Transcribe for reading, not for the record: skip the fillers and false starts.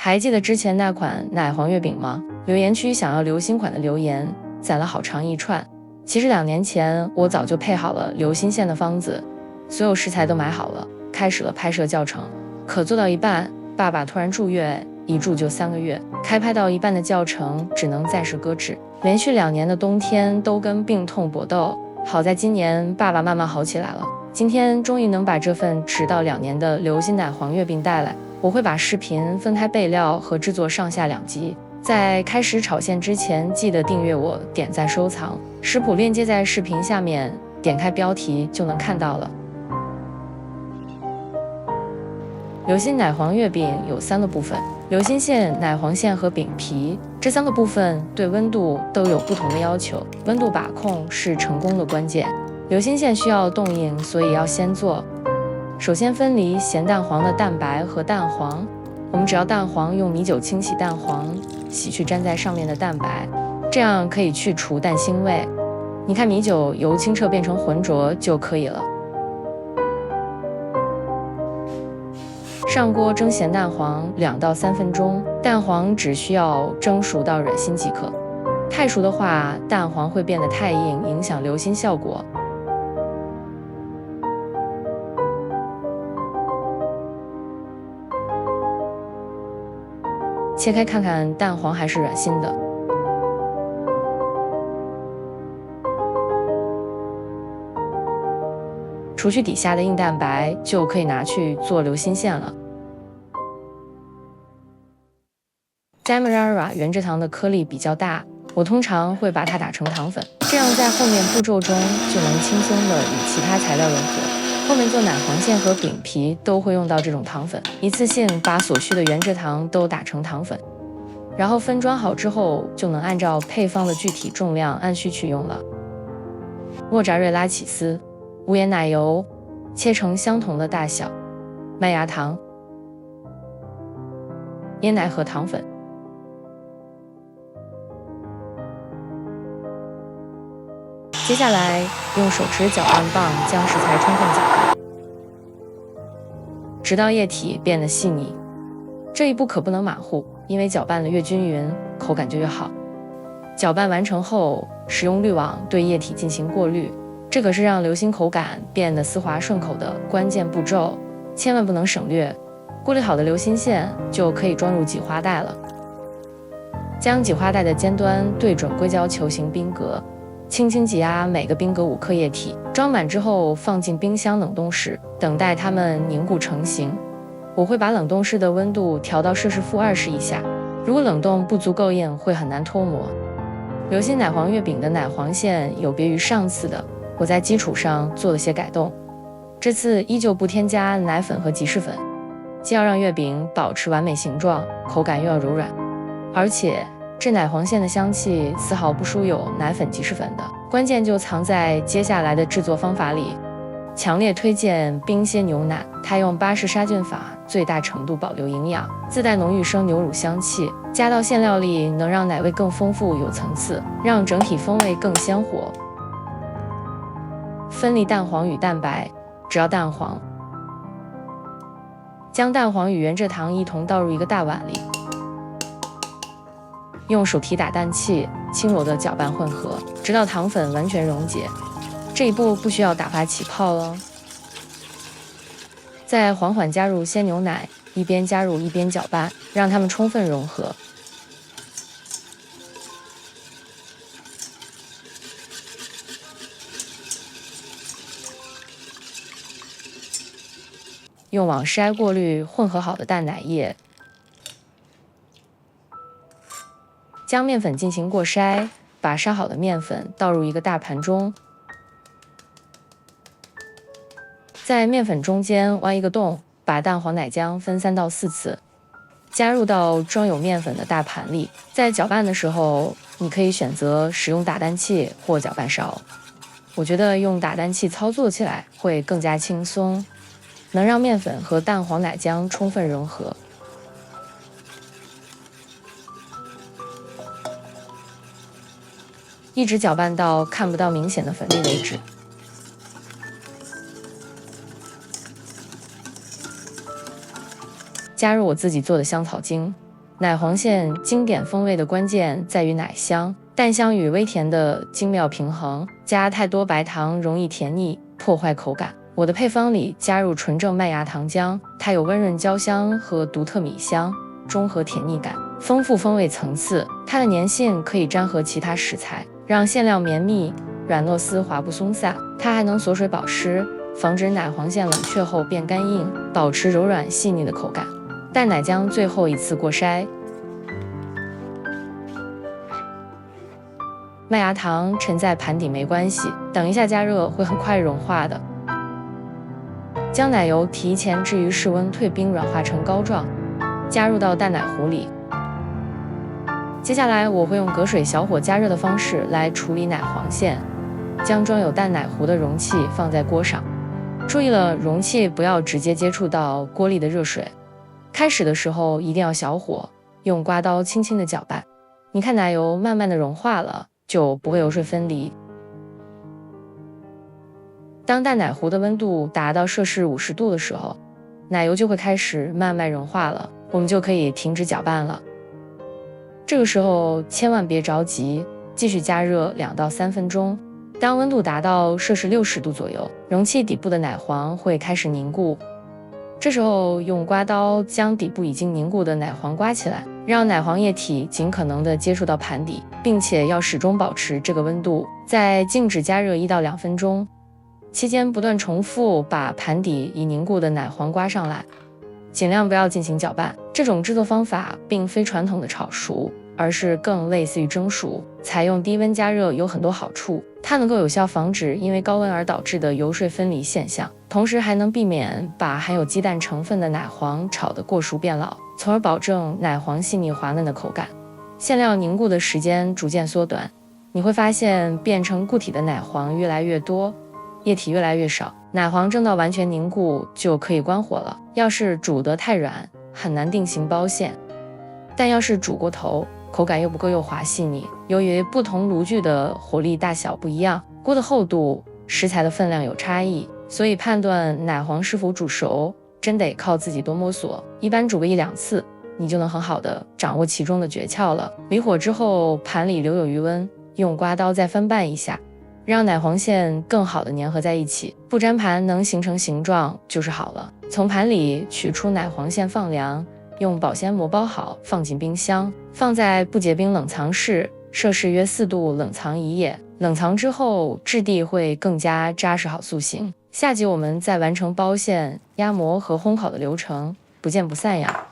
还记得之前那款奶黄月饼吗？留言区想要流心款的留言攒了好长一串。其实2年前我早就配好了流心馅的方子，所有食材都买好了，开始了拍摄教程。可做到一半，爸爸突然住院，一住就3个月，开拍到一半的教程只能暂时搁置。连续2年的冬天都跟病痛搏斗，好在今年爸爸慢慢好起来了。今天终于能把这份迟到2年的流心奶黄月饼带来。我会把视频分开备料和制作上下2集。在开始炒馅之前，记得订阅我，点赞收藏。食谱链接在视频下面，点开标题就能看到了。流心奶黄月饼有3个部分：流心馅、奶黄馅和饼皮。这3个部分对温度都有不同的要求，温度把控是成功的关键。流心馅需要冻硬，所以要先做。首先分离咸蛋黄的蛋白和蛋黄，我们只要蛋黄用米酒清洗蛋黄，洗去粘在上面的蛋白，这样可以去除蛋腥味。你看米酒由清澈变成浑浊就可以了。上锅蒸咸蛋黄2到3分钟，蛋黄只需要蒸熟到软心即可。太熟的话，蛋黄会变得太硬，影响流心效果。切开看看蛋黄还是软心的。除去底下的硬蛋白，就可以拿去做流心馅了。Demerara 原蔗糖的颗粒比较大，我通常会把它打成糖粉，这样在后面步骤中就能轻松的与其他材料融合。后面做奶黄馅和饼皮都会用到这种糖粉，一次性把所需的原蔗糖都打成糖粉，然后分装好之后，就能按照配方的具体重量按需取用了。莫扎瑞拉起司、无盐奶油切成相同的大小，麦芽糖、椰奶和糖粉。接下来用手持搅拌棒将食材充分搅拌，直到液体变得细腻。这一步可不能马虎，因为搅拌得越均匀，口感就越好。搅拌完成后，使用滤网对液体进行过滤，这可是让流心口感变得丝滑顺口的关键步骤，千万不能省略。过滤好的流心馅就可以装入挤花袋了。将挤花袋的尖端对准硅胶球形冰格，轻轻挤压每个冰格5克液体，装满之后放进冰箱冷冻室，等待它们凝固成型。我会把冷冻室的温度调到摄氏-20以下，如果冷冻不足够硬，会很难脱模。流心奶黄月饼的奶黄馅有别于上次的，我在基础上做了些改动。这次依旧不添加奶粉和即食粉，既要让月饼保持完美形状，口感又要柔软，而且这奶黄馅的香气丝毫不输有奶粉即食粉的，关键就藏在接下来的制作方法里。强烈推荐冰鲜牛奶，它用巴氏杀菌法最大程度保留营养，自带浓郁生牛乳香气，加到馅料里能让奶味更丰富有层次，让整体风味更鲜活。分离蛋黄与蛋白，只要蛋黄，将蛋黄与原蔗糖一同倒入一个大碗里，用手提打蛋器轻柔地搅拌混合，直到糖粉完全溶解。这一步不需要打发起泡哦。再缓缓加入鲜牛奶，一边加入一边搅拌，让它们充分融合。用网筛过滤混合好的淡奶液，将面粉进行过筛，把筛好的面粉倒入一个大盘中，在面粉中间挖一个洞，把蛋黄奶浆分3到4次，加入到装有面粉的大盘里。在搅拌的时候，你可以选择使用打蛋器或搅拌勺。我觉得用打蛋器操作起来会更加轻松，能让面粉和蛋黄奶浆充分融合。一直搅拌到看不到明显的粉粒为止。加入我自己做的香草精，奶黄馅经典风味的关键在于奶香、淡香与微甜的精妙平衡，加太多白糖容易甜腻，破坏口感。我的配方里加入纯正麦芽糖浆，它有温润焦香和独特米香，中和甜腻感，丰富风味层次。它的粘性可以粘合其他食材，让馅料绵密、软糯丝滑不松散。它还能锁水保湿，防止奶黄馅冷却后变干硬，保持柔软细腻的口感。淡奶浆最后一次过筛。麦芽糖沉在盘底没关系，等一下加热会很快融化的。将奶油提前置于室温退冰软化成膏状，加入到淡奶壶里。接下来我会用隔水小火加热的方式来处理奶黄馅，将装有淡奶壶的容器放在锅上。注意了，容器不要直接接触到锅里的热水。开始的时候一定要小火，用刮刀轻轻的搅拌。你看奶油慢慢的融化了，就不会油水分离。当淡奶壶的温度达到摄氏50度的时候，奶油就会开始慢慢融化了，我们就可以停止搅拌了。这个时候千万别着急，继续加热2到3分钟。当温度达到摄氏60度左右，容器底部的奶黄会开始凝固。这时候用刮刀将底部已经凝固的奶黄刮起来，让奶黄液体尽可能的接触到盘底，并且要始终保持这个温度，再静止加热1到2分钟。期间不断重复把盘底已凝固的奶黄刮上来，尽量不要进行搅拌。这种制作方法并非传统的炒熟，而是更类似于蒸熟。采用低温加热有很多好处，它能够有效防止因为高温而导致的油水分离现象，同时还能避免把含有鸡蛋成分的奶黄炒得过熟变老，从而保证奶黄细腻滑嫩的口感。馅料凝固的时间逐渐缩短，你会发现变成固体的奶黄越来越多，液体越来越少，奶黄蒸到完全凝固就可以关火了。要是煮得太软，很难定型包馅，但要是煮过头，口感又不够幼滑细腻。由于不同炉具的火力大小不一样，锅的厚度、食材的分量有差异，所以判断奶黄是否煮熟，真得靠自己多摸索。一般煮个1、2次，你就能很好的掌握其中的诀窍了。离火之后，盘里留有余温，用刮刀再翻拌一下，让奶黄馅更好的粘合在一起，不粘盘能形成形状就是好了。从盘里取出奶黄馅放凉，用保鲜膜包好，放进冰箱，放在不结冰冷藏室，摄氏约4度冷藏1夜。冷藏之后，质地会更加扎实好塑形。下集我们再完成包馅、压模和烘烤的流程，不见不散呀。